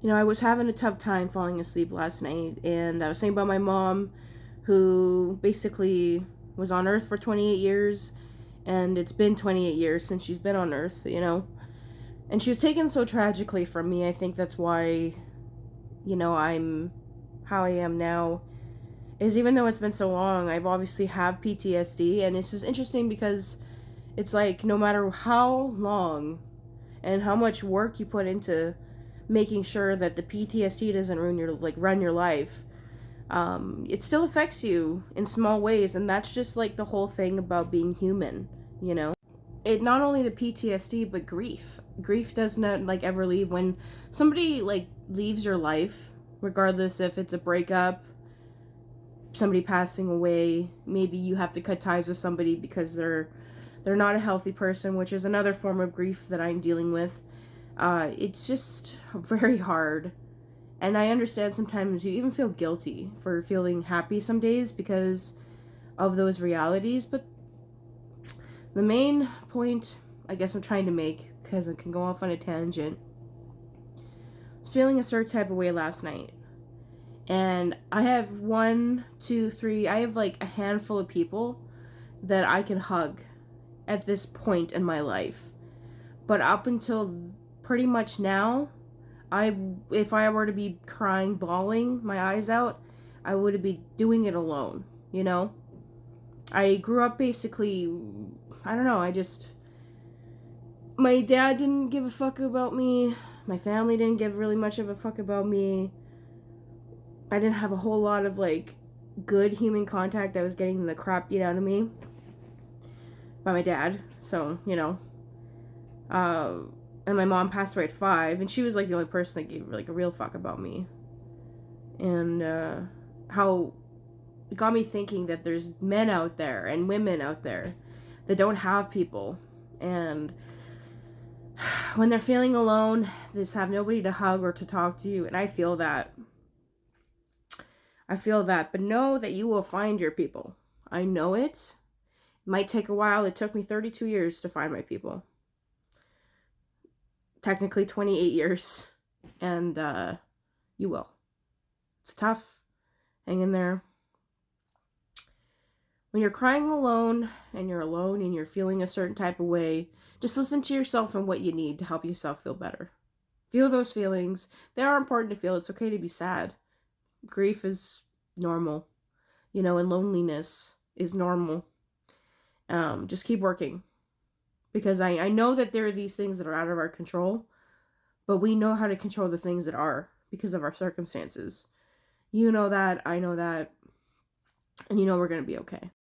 I was having a tough time falling asleep last night, and I was thinking about my mom, who basically was on Earth for 28 years, and it's been 28 years since she's been on Earth. And she was taken so tragically from me. I think that's why, I'm how I am now. Is even though it's been so long, I've obviously have PTSD, and it's just interesting because it's like no matter how long and how much work you put into making sure that the PTSD doesn't run your life, it still affects you in small ways, and that's just like the whole thing about being human. It not only the PTSD but grief does not like ever leave. When somebody like leaves your life, regardless if it's a breakup, somebody passing away, maybe you have to cut ties with somebody because they're not a healthy person, which is another form of grief that I'm dealing with. It's just very hard. And I understand sometimes you even feel guilty for feeling happy some days because of those realities. But the main point I guess I'm trying to make, because I can go off on a tangent, I was feeling a certain type of way last night. And I have I have like a handful of people that I can hug at this point in my life. But up until pretty much now, if I were to be crying, bawling my eyes out, I would be doing it alone. I grew up basically, I don't know, my dad didn't give a fuck about me. My family didn't give really much of a fuck about me. I didn't have a whole lot of like good human contact. I was getting the crap beat out of me by my dad. So. And my mom passed away at 5, and she was like the only person that gave like a real fuck about me. And how it got me thinking that there's men out there and women out there that don't have people, and when they're feeling alone, they just have nobody to hug or to talk to. And I feel that, but know that you will find your people. I know it might take a while. It took me 32 years to find my people, technically 28 years, and you will. It's tough. Hang in there. When you're crying alone and you're feeling a certain type of way, just listen to yourself and what you need to help yourself feel better. Feel those feelings. They are important to feel. It's okay to be sad. Grief is normal, and loneliness is normal. Just keep working. Because I know that there are these things that are out of our control, but we know how to control the things that are because of our circumstances. You know that, I know that, and we're going to be okay.